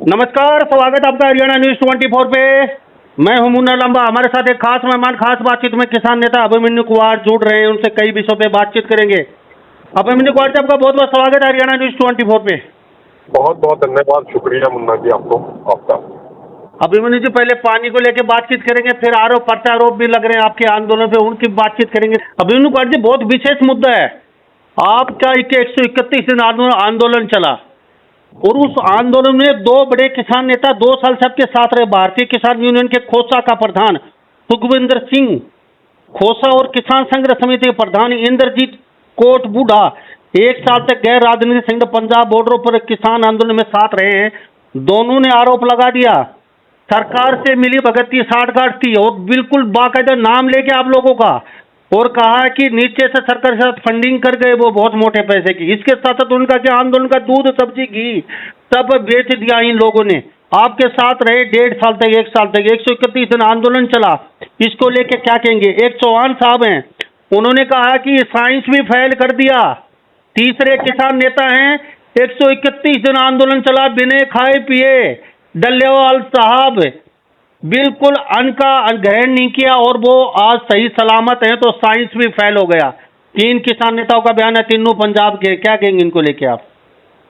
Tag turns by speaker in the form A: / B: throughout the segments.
A: नमस्कार, स्वागत आपका हरियाणा न्यूज 24 पे। मैं हूं मुन्ना लंबा। हमारे साथ एक खास मेहमान, खास बातचीत में किसान नेता अभिमन्यु कुमार जुड़ रहे हैं। उनसे कई विषयों पे बातचीत करेंगे। अभिमन्यु कुमार जी, आपका बहुत बहुत स्वागत है हरियाणा न्यूज 24 पे।
B: बहुत बहुत धन्यवाद, शुक्रिया मुन्ना जी आपका।
A: अभिमन्यु जी, पहले पानी को लेकर बातचीत करेंगे, फिर आरोप प्रत्यारोप भी लग रहे हैं आपके आंदोलन पे, उनकी बातचीत करेंगे। अभिमन्यु कुमार जी, बहुत विशेष मुद्दा है आपका। 131 दिन आंदोलन चला और उस आंदोलन में दो बड़े किसान नेता 2 साल से आपके साथ रहे। भारतीय किसान यूनियन के खोसा का प्रधान सुखविंदर सिंह खोसा और किसान संघर्ष समिति के प्रधान इंद्रजीत कोट बूढ़ा 1 साल तक गैर राजनीतिक संघ पंजाब बॉर्डरों पर किसान आंदोलन में साथ रहे हैं। दोनों ने आरोप लगा दिया सरकार से मिली भगत की साठगांठ थी और बिल्कुल बाकायदा नाम लेके आप लोगों का, और कहा कि नीचे से सरकार के साथ फंडिंग कर गए वो बहुत मोटे पैसे की। इसके साथ साथ उनका क्या आंदोलन का दूध सब्जी घी सब बेच दिया इन लोगों ने। आपके साथ रहे 1.5 साल तक, 1 साल तक, 131 दिन आंदोलन चला। इसको लेके क्या कहेंगे? एक चौहान साहब हैं, उन्होंने कहा कि साइंस भी फेल कर दिया। तीसरे किसान नेता हैं, 131 दिन आंदोलन चला बिना खाए पिए। डल्लेवाल साहब बिल्कुल अन्न का ग्रहण नहीं किया और वो आज सही सलामत है, तो साइंस भी फेल हो गया। 3 किसान नेताओं का बयान है, तीनों पंजाब के। क्या कहेंगे इनको लेके आप?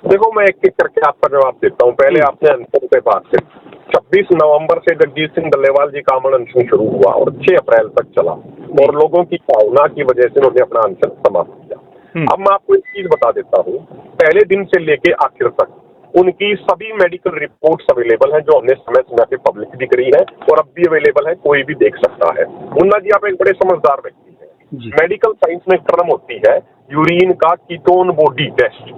B: देखो, मैं एक एक करके आपका जवाब देता हूँ। पहले आपने अनशन पे बात की। 26 नवंबर से जगजीत सिंह डल्लेवाल जी का अमन अनशन शुरू हुआ और 6 अप्रैल तक चला और लोगों की भावना की वजह से उन्होंने अपना अनशन समाप्त किया। अब मैं आपको एक चीज बता देता हूँ, पहले दिन से लेके आखिर तक उनकी सभी मेडिकल रिपोर्ट्स अवेलेबल हैं, जो हमने समय समय पे पब्लिक भी करी है और अब भी अवेलेबल है, कोई भी देख सकता है। मुन्ना जी, आप एक बड़े समझदार व्यक्ति हैं। मेडिकल साइंस में एक टर्म होती है यूरिन का ketone body test.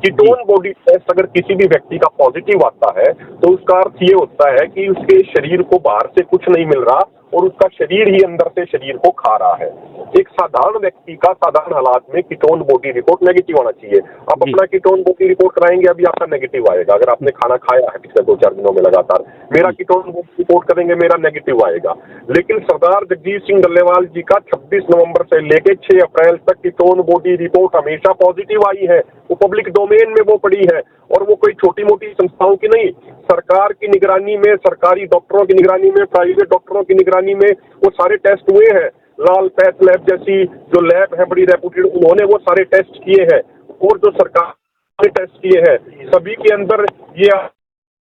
B: Ketone body test अगर किसी भी व्यक्ति का पॉजिटिव आता है तो उसका अर्थ ये होता है कि उसके शरीर को बाहर से कुछ नहीं मिल रहा और उसका शरीर ही अंदर से शरीर को खा रहा है। एक साधारण व्यक्ति का साधारण हालात में कीटोन बॉडी रिपोर्ट नेगेटिव होना चाहिए। आप अपना कीटोन बॉडी रिपोर्ट कराएंगे, अभी आपका नेगेटिव आएगा। अगर आपने खाना खाया है पिछले 2-4 दिनों में लगातार, मेरा कीटोन बॉडी रिपोर्ट करेंगे, मेरा नेगेटिव आएगा। लेकिन सरदार जगजीत सिंह डल्लेवाल जी का 26 नवंबर से लेके 6 अप्रैल तक कीटोन बॉडी रिपोर्ट हमेशा पॉजिटिव आई है। वो पब्लिक डोमेन में वो पड़ी है और वो कोई छोटी मोटी संस्थाओं की नहीं, सरकार की निगरानी में, सरकारी डॉक्टरों की निगरानी में, प्राइवेट डॉक्टरों की निगरानी में वो सारे टेस्ट हुए हैं। लाल पैथ लैब जैसी जो लैब है बड़ी रेपुटेड, उन्होंने वो सारे टेस्ट किए हैं और जो सरकार ने टेस्ट किए हैं सभी के अंदर ये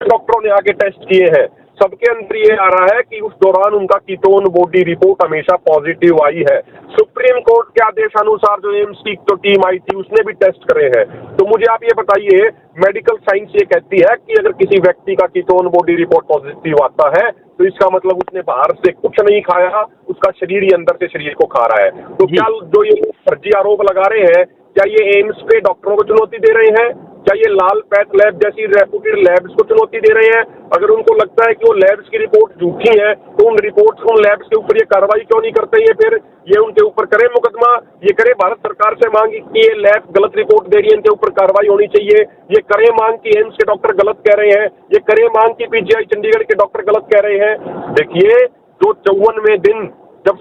B: डॉक्टरों ने आगे टेस्ट किए हैं, सबके अंदर ये आ रहा है कि उस दौरान उनका कीटोन बॉडी रिपोर्ट हमेशा पॉजिटिव आई है। सुप्रीम कोर्ट के आदेशानुसार जो एम्स की जो टीम आई थी उसने भी टेस्ट करे हैं। तो मुझे आप ये बताइए, मेडिकल साइंस ये कहती है कि अगर किसी व्यक्ति का कीटोन बॉडी रिपोर्ट पॉजिटिव आता है तो इसका मतलब उसने बाहर से कुछ नहीं खाया, उसका शरीर ही अंदर से शरीर को खा रहा है। तो क्या जो ये फर्जी आरोप लगा रहे हैं, क्या ये एम्स पे डॉक्टरों को चुनौती दे रहे हैं? क्या ये लाल पैथ लैब जैसी रेपुटेड लैब्स को चुनौती दे रहे हैं? अगर उनको लगता है कि वो लैब्स की रिपोर्ट झूठी है तो उन रिपोर्ट्स, उन लैब्स के ऊपर ये कार्रवाई क्यों नहीं करते? ये फिर ये उनके ऊपर करे मुकदमा, ये करे भारत सरकार से मांग कि ये लैब गलत रिपोर्ट दे रही है, इनके ऊपर कार्रवाई होनी चाहिए। ये करे मांग कि एम्स के डॉक्टर गलत कह रहे हैं, ये करे मांग कि पीजीआई चंडीगढ़ के डॉक्टर गलत कह रहे हैं। देखिए, जो 54वें दिन जब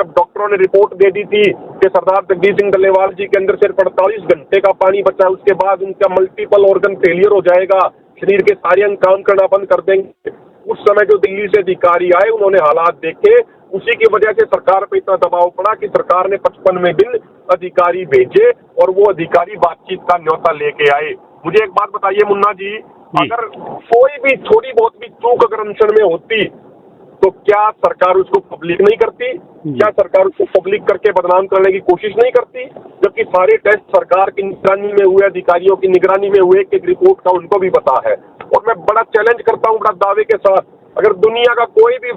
B: डॉक्टरों ने रिपोर्ट दे दी थी कि सरदार जगजीत सिंह डल्लेवाल जी के अंदर सिर्फ 48 घंटे का पानी बचा, उसके बाद उनका मल्टीपल ऑर्गन फेलियर हो जाएगा, शरीर के सारे अंग काम करना बंद कर देंगे, उस समय जो दिल्ली से अधिकारी आए उन्होंने हालात देखे, उसी की वजह से सरकार पे इतना दबाव पड़ा कि सरकार ने 55वें दिन अधिकारी भेजे और वो अधिकारी बातचीत का न्योता लेके आए। मुझे एक बात बताइए मुन्ना जी, अगर कोई भी थोड़ी बहुत भी चूक अगर अनशन में होती तो क्या सरकार उसको पब्लिक नहीं करती? क्या सरकार उसको पब्लिक करके बदनाम करने की कोशिश नहीं करती? जबकि सारे टेस्ट सरकार की निगरानी में हुए, अधिकारियों की निगरानी में हुए, एक रिपोर्ट का उनको भी पता है। और मैं बड़ा चैलेंज करता हूं, बड़ा दावे के साथ, अगर दुनिया का कोई भी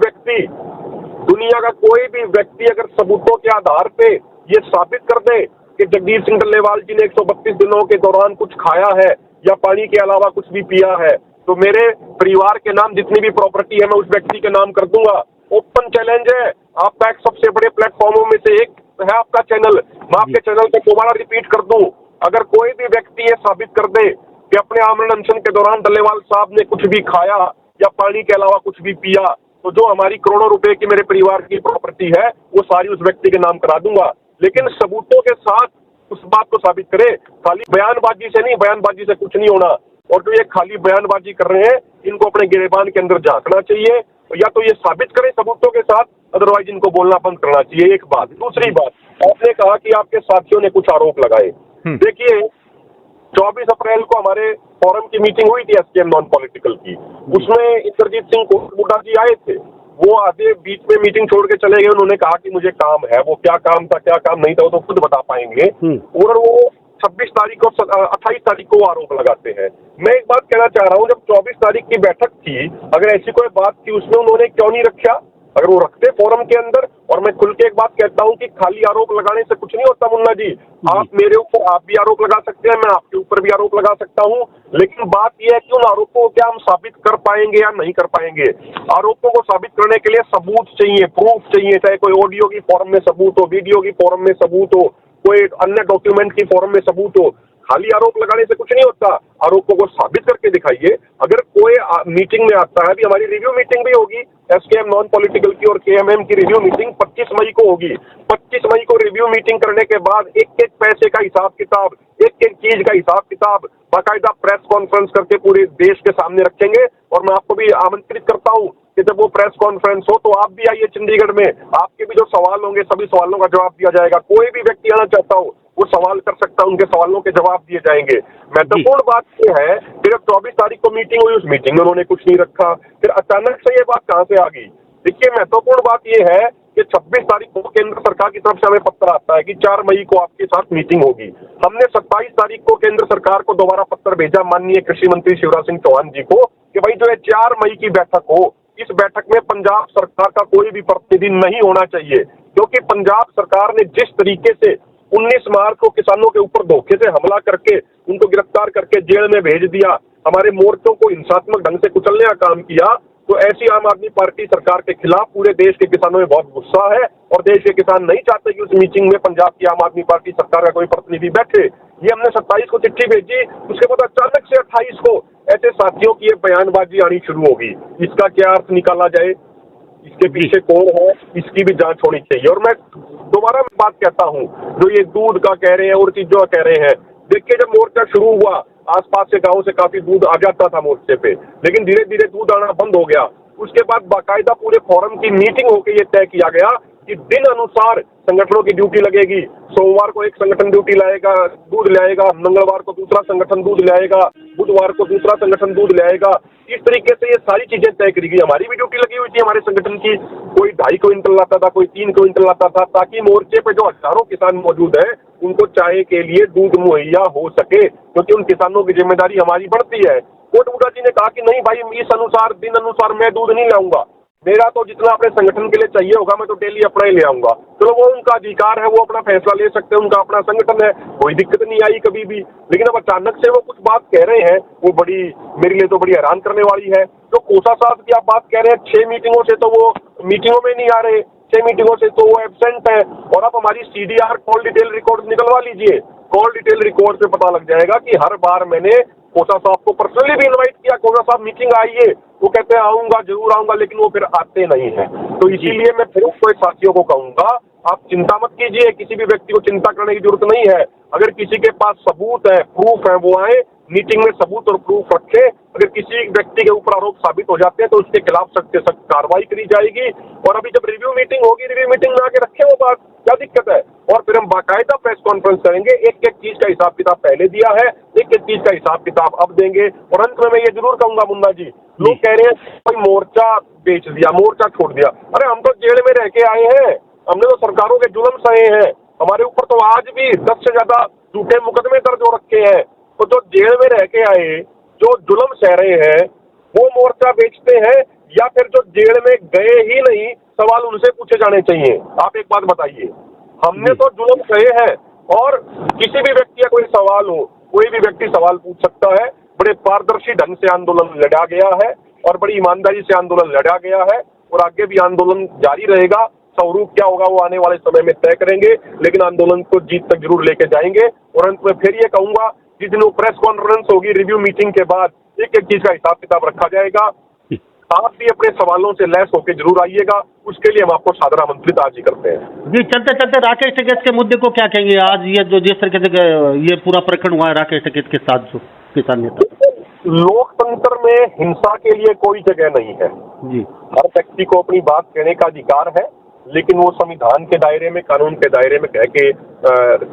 B: व्यक्ति अगर सबूतों के आधार पे ये साबित कर दे कि जगजीत सिंह डल्लेवाल जी ने 132 दिनों के दौरान कुछ खाया है या पानी के अलावा कुछ भी पिया है, तो मेरे परिवार के नाम जितनी भी प्रॉपर्टी है मैं उस व्यक्ति के नाम कर दूंगा। ओपन चैलेंज है। आपका एक सबसे बड़े प्लेटफॉर्मों में से एक है आपका चैनल, मैं आपके चैनल को दोबारा रिपीट कर दूं, अगर कोई भी व्यक्ति ये साबित कर दे कि अपने आमरण अनशन के दौरान डल्लेवाल साहब ने कुछ भी खाया या पानी के अलावा कुछ भी पिया, तो जो हमारी करोड़ों रुपए की मेरे परिवार की प्रॉपर्टी है वो सारी उस व्यक्ति के नाम करा दूंगा। लेकिन सबूतों के साथ उस बात को साबित करे, खाली बयानबाजी से नहीं, बयानबाजी से कुछ नहीं होना। और जो ये खाली बयानबाजी कर रहे हैं इनको अपने गिरेबान के अंदर झांकना चाहिए, या तो ये साबित करें सबूतों के साथ, अदरवाइज इनको बोलना बंद करना चाहिए। एक बात। दूसरी बात, आपने कहा कि आपके साथियों ने कुछ आरोप लगाए। देखिए 24 अप्रैल को हमारे फोरम की मीटिंग हुई थी एसकेएम नॉन पॉलिटिकल की, उसमें इंद्रजीत सिंह कोटमुंडा जी आए थे। वो आधे बीच में मीटिंग छोड़ के चले गए, उन्होंने कहा कि मुझे काम है। वो क्या काम था क्या काम नहीं था वो तो खुद बता पाएंगे। और वो 26 तारीख को 28 तारीख को आरोप लगाते हैं। मैं एक बात कहना चाह रहा हूँ, जब 24 तारीख की बैठक थी, अगर ऐसी कोई बात थी उसमें उन्होंने क्यों नहीं रखा? अगर वो रखते फोरम के अंदर। और मैं खुल के एक बात कहता हूँ कि खाली आरोप लगाने से कुछ नहीं होता मुन्ना जी। आप मेरे ऊपर आप भी आरोप लगा सकते हैं, मैं आपके ऊपर भी आरोप लगा सकता हूँ, लेकिन बात यह है कि उन आरोपों को क्या हम साबित कर पाएंगे या नहीं कर पाएंगे। आरोपों को साबित करने के लिए सबूत चाहिए, प्रूफ चाहिए, चाहे कोई ऑडियो की फॉर्म में सबूत हो, वीडियो की फॉर्म में सबूत हो, कोई अन्य डॉक्यूमेंट की फॉर्म में सबूत हो। खाली आरोप लगाने से कुछ नहीं होता, आरोपों को साबित करके दिखाइए। अगर कोई मीटिंग में आता है, अभी हमारी रिव्यू मीटिंग भी होगी एसकेएम नॉन पॉलिटिकल की और केएमएम की रिव्यू मीटिंग 25 मई को होगी। 25 मई को रिव्यू मीटिंग करने के बाद एक एक पैसे का हिसाब किताब, एक एक चीज का हिसाब किताब बाकायदा प्रेस कॉन्फ्रेंस करके पूरे देश के सामने रखेंगे। और मैं आपको भी आमंत्रित करता हूं कि जब वो प्रेस कॉन्फ्रेंस हो तो आप भी आइए चंडीगढ़ में। आपके भी जो सवाल होंगे सभी सवालों का जवाब दिया जाएगा। कोई भी व्यक्ति आना चाहता हो वो सवाल कर सकता है, उनके सवालों के जवाब दिए जाएंगे। महत्वपूर्ण बात यह है कि जब 24 तारीख को मीटिंग हुई, उस मीटिंग में उन्होंने कुछ नहीं रखा, फिर अचानक से ये बात कहां से आ गई? देखिए महत्वपूर्ण बात यह है कि 26 तारीख को केंद्र सरकार की तरफ से हमें पत्र आता है कि 4 मई को आपके साथ मीटिंग होगी। हमने 27 तारीख को केंद्र सरकार को दोबारा पत्र भेजा माननीय कृषि मंत्री शिवराज सिंह चौहान जी को कि भाई जो है 4 मई की बैठक हो, इस बैठक में पंजाब सरकार का कोई भी प्रतिनिधि नहीं होना चाहिए, क्योंकि पंजाब सरकार ने जिस तरीके से 19 मार्च को किसानों के ऊपर धोखे से हमला करके उनको गिरफ्तार करके जेल में भेज दिया, हमारे मोर्चों को हिंसात्मक ढंग से कुचलने का काम किया, तो ऐसी आम आदमी पार्टी सरकार के खिलाफ पूरे देश के किसानों में बहुत गुस्सा है और देश के किसान नहीं चाहते कि उस मीटिंग में पंजाब की आम आदमी पार्टी सरकार का कोई प्रतिनिधि बैठे। ये हमने 27 को चिट्ठी भेजी, उसके बाद अचानक से 28 को ऐसे साथियों की ये बयानबाजी आनी शुरू होगी। इसका क्या अर्थ निकाला जाए, इसके पीछे कौन है, इसकी भी जांच होनी चाहिए। और मैं दोबारा बात कहता हूं, जो ये दूध का कह रहे हैं और चीजों का कह रहे हैं, देखिए जब मोर्चा शुरू हुआ आसपास के गांव से काफी दूध आ जाता था मोर्चे पे, लेकिन धीरे धीरे दूध आना बंद हो गया। उसके बाद बाकायदा पूरे फोरम की मीटिंग होकर ये तय किया गया कि दिन अनुसार संगठनों की ड्यूटी लगेगी। सोमवार को एक संगठन ड्यूटी लाएगा, दूध लाएगा, मंगलवार को दूसरा संगठन दूध लाएगा, बुधवार को दूसरा संगठन दूध लाएगा। इस तरीके से ये सारी चीजें तय करी गई। हमारी भी ड्यूटी लगी हुई थी हमारे संगठन की, कोई 2.5 क्विंटल लाता था, कोई 3 क्विंटल लाता था, ताकि मोर्चे पे जो हजारों किसान मौजूद हैं उनको चाय के लिए दूध मुहैया हो सके, क्योंकि उन किसानों की जिम्मेदारी हमारी बढ़ती है। कोटमुंडा जी ने कहा कि नहीं भाई, इस अनुसार दिन अनुसार मैं दूध नहीं लाऊंगा, मेरा तो जितना अपने संगठन के लिए चाहिए होगा मैं तो डेली अपना ही ले आऊंगा। चलो वो उनका अधिकार है, वो अपना फैसला ले सकते हैं, उनका अपना संगठन है, कोई दिक्कत नहीं आई कभी भी। लेकिन अब अचानक से वो कुछ बात कह रहे हैं, वो बड़ी मेरे लिए तो बड़ी हैरान करने वाली है। तो कोसा साहब की आप बात कह रहे हैं, 6 मीटिंगों से तो वो मीटिंगों में नहीं आ रहे, 6 मीटिंगों से तो वो एब्सेंट है। और आप हमारी CDR कॉल डिटेल रिकॉर्ड निकलवा लीजिए, कॉल डिटेल रिकॉर्ड से पता लग जाएगा कि हर बार मैंने कोसा साहब को पर्सनली भी इनवाइट किया, कोसा साहब मीटिंग आइए, वो कहते हैं आऊंगा जरूर आऊंगा, लेकिन वो फिर आते नहीं है। तो इसीलिए मैं फिर कोई साथियों को कहूंगा, आप चिंता मत कीजिए, किसी भी व्यक्ति को चिंता करने की जरूरत नहीं है। अगर किसी के पास सबूत है, प्रूफ है, वो आए मीटिंग में सबूत और प्रूफ रखे। अगर किसी व्यक्ति के ऊपर आरोप साबित हो जाते हैं तो उसके खिलाफ सख्त से सख्त कार्रवाई करी जाएगी। और अभी जब रिव्यू मीटिंग होगी, रिव्यू मीटिंग में आके रखे वो बात, क्या दिक्कत है? और फिर हम बाकायदा प्रेस कॉन्फ्रेंस करेंगे, एक एक चीज का हिसाब किताब पहले दिया है, एक एक चीज का हिसाब किताब अब देंगे। और अंत में मैं ये जरूर कहूंगा मुन्ना जी, लोग कह रहे हैं भाई मोर्चा बेच दिया, मोर्चा छोड़ दिया। अरे हम तो जेल में रह के आए हैं, हमने तो सरकारों के जुल्म सहे हैं, हमारे ऊपर तो आज भी 10 से ज्यादा झूठे मुकदमे दर्ज हो रखे हैं। तो जो जेल में रह के आए, जो जुल्म सह रहे हैं, वो मोर्चा बेचते हैं या फिर जो जेल में गए ही नहीं, सवाल उनसे पूछे जाने चाहिए। आप एक बात बताइए, हमने तो जुल्म सहे हैं और किसी भी व्यक्ति का कोई सवाल हो, कोई भी व्यक्ति सवाल पूछ सकता है। बड़े पारदर्शी ढंग से आंदोलन लड़ा गया है और बड़ी ईमानदारी से आंदोलन लड़ा गया है और आगे भी आंदोलन जारी रहेगा। स्वरूप क्या होगा वो आने वाले समय में तय करेंगे, लेकिन आंदोलन को जीत तक जरूर लेके जाएंगे। और अंत में फिर ये कहूंगा, जिस दिन वो प्रेस कॉन्फ्रेंस होगी रिव्यू मीटिंग के बाद, एक एक चीज का हिसाब किताब रखा जाएगा। आप भी अपने सवालों से लैस होकर जरूर आइएगा, उसके लिए हम आपको सादर आमंत्रित आज ही करते हैं।
A: जी, चलते चलते राकेश टिकैत के मुद्दे को क्या कहेंगे? आज ये जो जिस तरीके से ये पूरा प्रकरण हुआ है राकेश टिकैत के साथ, जो किसान नेता।
B: लोकतंत्र में हिंसा के लिए कोई जगह नहीं है
A: जी।
B: हर व्यक्ति को अपनी बात कहने का अधिकार है, लेकिन वो संविधान के दायरे में, कानून के दायरे में कह के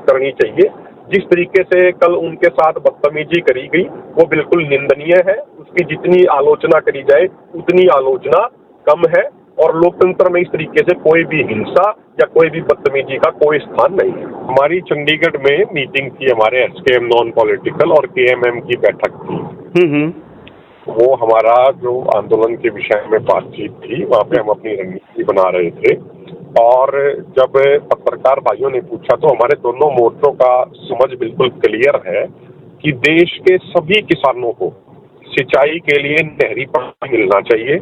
B: करनी चाहिए। जिस तरीके से कल उनके साथ बदतमीजी करी गई वो बिल्कुल निंदनीय है। उसकी जितनी आलोचना करी जाए उतनी आलोचना कम है, और लोकतंत्र में इस तरीके से कोई भी हिंसा या कोई भी बदतमीजी का कोई स्थान नहीं है। हमारी चंडीगढ़ में मीटिंग थी, हमारे एसकेएम नॉन पॉलिटिकल और केएमएम की बैठक थी। वो हमारा जो आंदोलन के विषय में बातचीत थी, वहाँ पे हम अपनी रणनीति बना रहे थे, और जब पत्रकार भाइयों ने पूछा तो हमारे दोनों मोर्चों का समझ बिल्कुल क्लियर है कि देश के सभी किसानों को सिंचाई के लिए नहरी पानी मिलना चाहिए।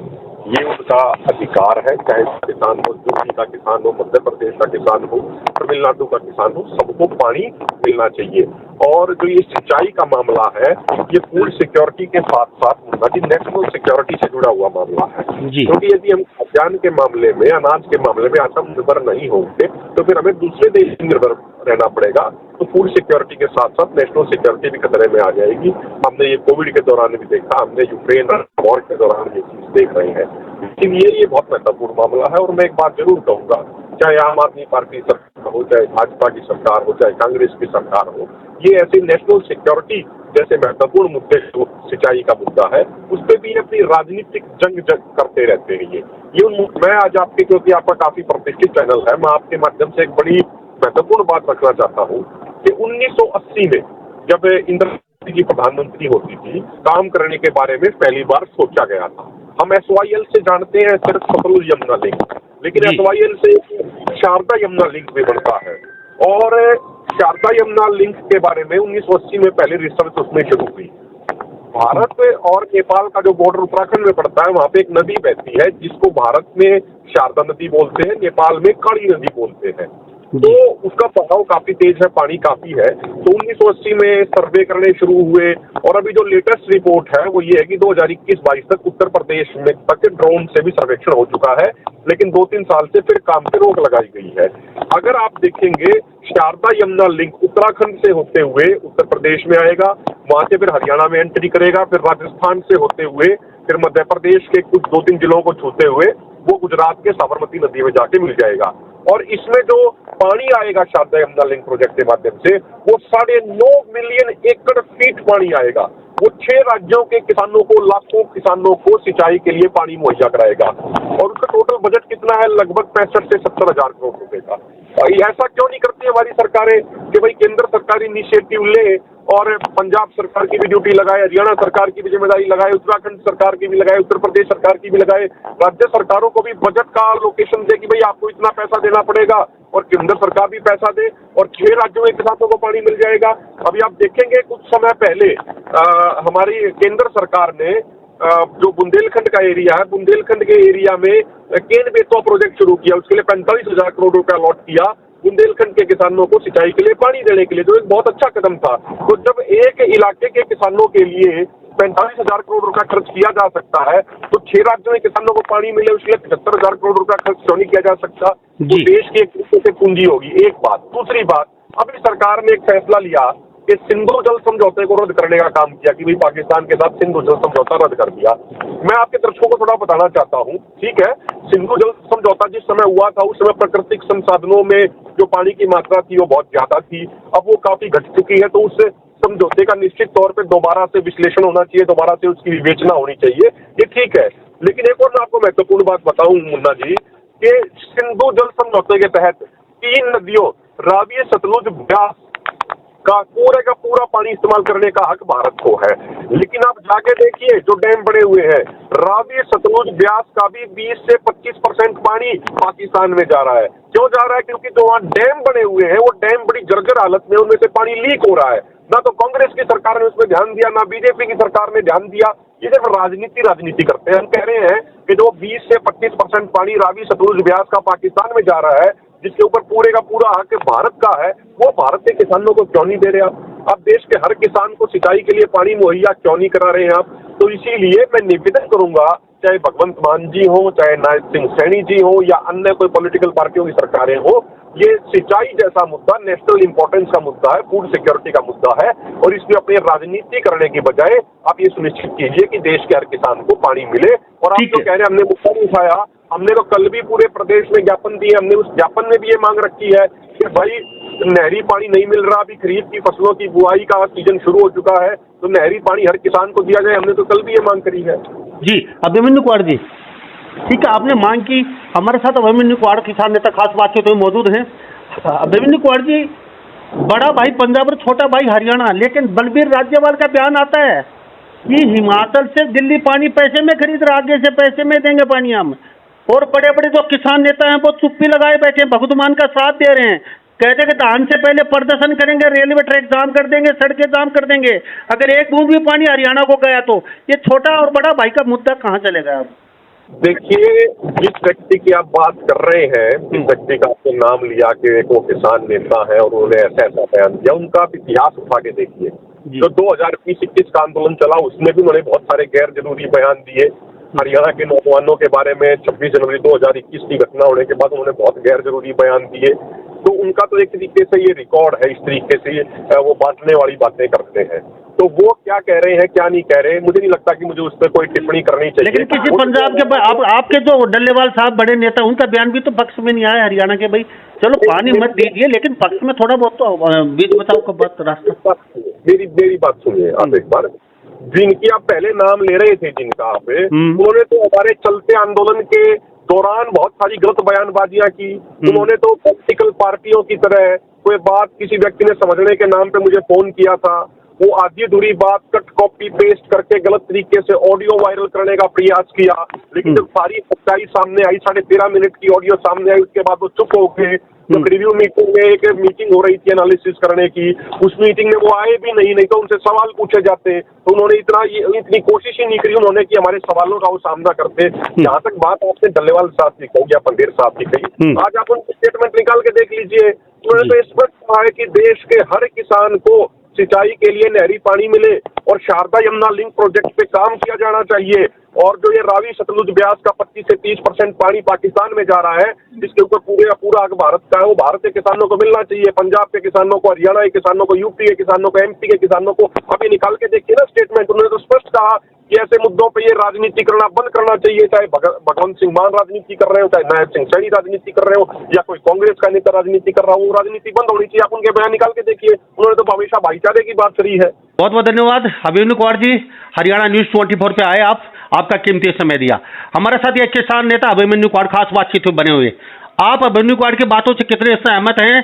B: ये उनका अधिकार है, चाहे किसान हो, यूपी का किसान हो, मध्य प्रदेश का किसान हो, तमिलनाडु का किसान हो, सबको पानी मिलना चाहिए। और जो ये सिंचाई का मामला है, ये फूड सिक्योरिटी के साथ साथ नेशनल सिक्योरिटी से जुड़ा हुआ मामला है, क्योंकि यदि हम खाद्यान्न के मामले में, अनाज के मामले में आत्मनिर्भर नहीं होंगे तो फिर हमें दूसरे देश निर्भर रहना पड़ेगा। तो फूड सिक्योरिटी के साथ साथ नेशनल सिक्योरिटी भी खतरे में आ जाएगी। हमने ये कोविड के दौरान भी देखा, हमने यूक्रेन वॉर के दौरान ये चीज देख रहे हैं। लेकिन ये बहुत महत्वपूर्ण मामला है। और मैं एक बात जरूर कहूंगा, चाहे आम आदमी पार्टी सरकार हो, चाहे भाजपा की सरकार हो, चाहे कांग्रेस की सरकार हो, ये ऐसे नेशनल सिक्योरिटी जैसे महत्वपूर्ण मुद्दे जो सिंचाई का मुद्दा है, उस पर भी अपनी राजनीतिक जंग करते रहते हैं। ये मैं आज आपके, क्योंकि आपका काफी प्रतिष्ठित चैनल है, मैं आपके माध्यम से एक बड़ी महत्वपूर्ण बात रखना चाहता हूँ कि 1980 में जब इंदिरा गांधी जी प्रधानमंत्री होती थी, काम करने के बारे में पहली बार सोचा गया था। हम SYL से जानते हैं सिर्फ सतलुज यमुना लिंक, लेकिन SYL से शारदा यमुना लिंक भी बनता है। और शारदा यमुना लिंक के बारे में 1980 में पहले रिसर्च उसमें शुरू हुई। भारत और नेपाल का जो बॉर्डर उत्तराखंड में पड़ता है, वहाँ पे एक नदी बहती है जिसको भारत में शारदा नदी बोलते हैं, नेपाल में काली नदी बोलते हैं। तो उसका बहाव काफी तेज है, पानी काफी है। तो 1980 में सर्वे करने शुरू हुए, और अभी जो लेटेस्ट रिपोर्ट है वो ये है कि 2021-22 तक उत्तर प्रदेश में तक ड्रोन से भी सर्वेक्षण हो चुका है, लेकिन 2-3 साल से फिर काम पे रोक लगाई गई है। अगर आप देखेंगे, शारदा यमुना लिंक उत्तराखंड से होते हुए उत्तर प्रदेश में आएगा, वहां से फिर हरियाणा में एंट्री करेगा, फिर राजस्थान से होते हुए फिर मध्य प्रदेश के कुछ 2-3 जिलों को छूते हुए वो गुजरात के साबरमती नदी में जाके मिल जाएगा। और इसमें जो पानी आएगा शारदा यमुना लिंक प्रोजेक्ट के माध्यम से, वो 9.5 मिलियन एकड़ फीट पानी आएगा। वो 6 राज्यों के किसानों को, लाखों किसानों को सिंचाई के लिए पानी मुहैया कराएगा। और उसका टोटल बजट कितना है? लगभग 65 से 70 हजार करोड़ रुपए का। ऐसा क्यों नहीं करती हमारी सरकारें कि भाई केंद्र सरकार इनिशिएटिव ले और पंजाब सरकार की भी ड्यूटी लगाए, हरियाणा सरकार की भी जिम्मेदारी लगाए, उत्तराखंड सरकार की भी लगाए, उत्तर प्रदेश सरकार की भी लगाए, राज्य सरकारों को भी बजट का लोकेशन दे कि भाई आपको इतना पैसा देना पड़ेगा, और केंद्र सरकार भी पैसा दे, और 6 राज्यों में किसानों को पानी मिल जाएगा। अभी आप देखेंगे कुछ समय पहले हमारी केंद्र सरकार ने जो बुंदेलखंड का एरिया है, बुंदेलखंड के एरिया में केन बेतवा प्रोजेक्ट शुरू किया। उसके लिए 45,000 करोड़ रुपया अलॉट किया बुंदेलखंड के किसानों को सिंचाई के लिए पानी देने के लिए, जो एक बहुत अच्छा कदम था। तो जब एक इलाके के किसानों के लिए 45,000 करोड़ रुपया खर्च किया जा सकता है, तो 6 राज्यों में किसानों को पानी मिले उसके लिए 75,000 करोड़ रुपया खर्च क्यों नहीं किया जा सकता? तो देश की एक तरीके से पूंजी होगी। एक बात। दूसरी बात, अभी सरकार ने एक फैसला लिया कि सिंधु जल समझौते को रद्द करने का काम किया, कि भाई पाकिस्तान के साथ सिंधु जल समझौता रद्द कर दिया। मैं आपके दर्शकों को थोड़ा बताना चाहता हूँ, ठीक है, सिंधु जल समझौता जिस समय हुआ था उस समय प्राकृतिक संसाधनों में जो पानी की मात्रा थी वो बहुत ज्यादा थी, अब वो काफी घट चुकी है। तो उस समझौते का निश्चित तौर पर दोबारा से विश्लेषण होना चाहिए, दोबारा से उसकी विवेचना होनी चाहिए, ये ठीक है। लेकिन एक और मैं आपको महत्वपूर्ण बात बताऊं मुन्ना जी, कि सिंधु जल समझौते के तहत 3 नदियों रावी, सतलुज, ब्यास का पूरा पानी इस्तेमाल करने का हक भारत को है। लेकिन आप जाके देखिए जो डैम बने हुए हैं, रावी, सतलुज, ब्यास का भी 20 से 25% पानी पाकिस्तान में जा रहा है। क्यों जा रहा है? क्योंकि जो वहाँ डैम बने हुए हैं वो डैम बड़ी जर्जर हालत में, उनमें से पानी लीक हो रहा है। ना तो कांग्रेस की सरकार ने उसमें ध्यान दिया, ना बीजेपी की सरकार ने ध्यान दिया। ये सिर्फ राजनीति करते हैं। हम कह रहे हैं कि जो 20 से 25% पानी रावी, सतलुज, ब्यास का पाकिस्तान में जा रहा है, जिसके ऊपर पूरे का पूरा हक भारत का है, वो भारत के किसानों को क्यों नहीं दे रहे आप देश के हर किसान को सिंचाई के लिए पानी मुहैया क्यों नहीं करा रहे हैं आप? तो इसीलिए मैं निवेदन करूंगा, चाहे भगवंत मान जी हो, चाहे नायब सिंह सैनी जी हो, या अन्य कोई पॉलिटिकल पार्टियों की सरकारें हो, ये सिंचाई जैसा मुद्दा नेशनल इंपॉर्टेंस का मुद्दा है, फूड सिक्योरिटी का मुद्दा है, और इसमें अपनी राजनीति करने की बजाय आप ये सुनिश्चित कीजिए कि देश के हर किसान को पानी मिले। और आप जो कह रहे हैं हमने मुद्दा नहीं उठाया, हमने तो कल भी पूरे प्रदेश में ज्ञापन दिए, हमने उस ज्ञापन में भी ये मांग रखी है कि भाई नहरी पानी नहीं मिल रहा, अभी खरीफ की फसलों की बुआई का सीजन शुरू हो चुका है, तो नहरी पानी हर किसान को दिया जाए। हमने तो कल भी ये मांग करी है।
A: जी अभिमन्यु कुमार जी, ठीक है, आपने मांग की। हमारे साथ अभिमन्यु कुमार किसान नेता खास बातचीत में मौजूद हैं। अभिमन्यु कुमार जी, बड़ा भाई पंजाब और छोटा भाई हरियाणा, लेकिन बलबीर राज्यपाल का बयान आता है कि हिमाचल से दिल्ली पानी पैसे में खरीद रहा, आगे से पैसे में देंगे पानी हम। और बड़े बड़े जो किसान नेता हैं वो चुप्पी लगाए बैठे, भगतमान का साथ दे रहे हैं, कहते कि धान से पहले प्रदर्शन करेंगे, रेलवे ट्रैक जाम कर देंगे, सड़कें जाम कर देंगे अगर एक बूंद भी पानी हरियाणा को गया तो। ये छोटा और बड़ा भाई का मुद्दा कहाँ चलेगा अब?
B: देखिए, जिस व्यक्ति की आप बात कर रहे हैं, जिस व्यक्ति का आपने नाम लिया कि वो किसान नेता है और उन्होंने ऐसा ऐसा बयान दिया, उनका आप इतिहास उठा के देखिए। जो 2020-21 का आंदोलन चला उसमें भी उन्होंने बहुत सारे गैर जरूरी बयान दिए। हरियाणा के नौजवानों के बारे में 26 जनवरी 2021 की घटना होने के बाद उन्होंने बहुत गैर जरूरी बयान दिए। तो उनका तो एक तरीके से ये रिकॉर्ड है, इस तरीके से वो बांटने वाली बातें करते हैं। तो वो क्या कह रहे हैं क्या नहीं कह रहे हैं, मुझे नहीं लगता कि मुझे उस पर कोई टिप्पणी करनी चाहिए।
A: लेकिन किसी पंजाब के आपके जो डल्लेवाल साहब बड़े नेता, उनका बयान भी तो पक्ष में नहीं आया हरियाणा के। भाई चलो पानी मत दीजिए, लेकिन पक्ष में थोड़ा बहुत तो बीच बचाव का बात रास्ता।
B: मेरी बात सुनिए आप एक बार। जिनकी आप पहले नाम ले रहे थे, जिनका आप, उन्होंने तो हमारे चलते आंदोलन के दौरान बहुत सारी गलत बयानबाजियां की। उन्होंने तो पॉलिटिकल पार्टियों की तरह कोई बात किसी व्यक्ति ने समझने के नाम पे मुझे फोन किया था, वो आधी अधूरी बात कट कॉपी पेस्ट करके गलत तरीके से ऑडियो वायरल करने का प्रयास किया। लेकिन जब सारी सच्चाई सामने आई, 13.5 मिनट की ऑडियो सामने आई, उसके बाद वो चुप हो गए। जब रिव्यू मीटिंग में एक मीटिंग हो रही थी एनालिसिस करने की, उस मीटिंग में वो आए भी नहीं तो उनसे सवाल पूछे जाते, तो उन्होंने इतनी कोशिश ही नहीं करी उन्होंने कि हमारे सवालों का वो सामना करते। जहाँ तक बात आपने डल्लेवाल साहब की कही या पंदेर साहब की कही, आज आप उनके स्टेटमेंट निकाल के देख लीजिए। उन्होंने तो स्पष्ट कहा है कि देश के हर किसान को सिंचाई के लिए नहरी पानी मिले और शारदा यमुना लिंक प्रोजेक्ट पे काम किया जाना चाहिए। और जो ये रावी सतलुज ब्यास का 25 से 30% पानी पाकिस्तान में जा रहा है, जिसके ऊपर पूरा हक भारत का है, वो भारत के किसानों को मिलना चाहिए। पंजाब के किसानों को, हरियाणा के किसानों को, यूपी के किसानों को, एमपी के किसानों को। अभी निकाल के देखिए ना स्टेटमेंट। उन्होंने तो स्पष्ट कहा कि ऐसे मुद्दों पे ये राजनीति करना बंद करना चाहिए, चाहे भगवंत सिंह मान राजनीति कर रहे हो, चाहे नायब सिंह सैनी राजनीति कर रहे हो, या कोई कांग्रेस का नेता राजनीति कर रहा हो, वो राजनीति बंद होनी चाहिए। आप उनके बयान निकाल के देखिए, उन्होंने तो हमेशा भाईचारे की बात करी है।
A: बहुत बहुत धन्यवाद अभिमन्यु कुमार जी, हरियाणा न्यूज 24 पे आए आपका कीमती समय दिया। हमारे साथ ये किसान नेता अभिमन्यु कुमार खास बातचीत में बने हुए। आप अभिमन्यु कुमार की बातों से कितने सहमत हैं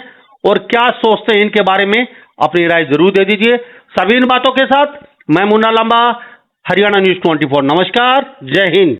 A: और क्या सोचते हैं इनके बारे में, अपनी राय जरूर दे दीजिए। सभी इन बातों के साथ मैं मुन्ना लंबा, हरियाणा न्यूज 24। नमस्कार, जय हिंद।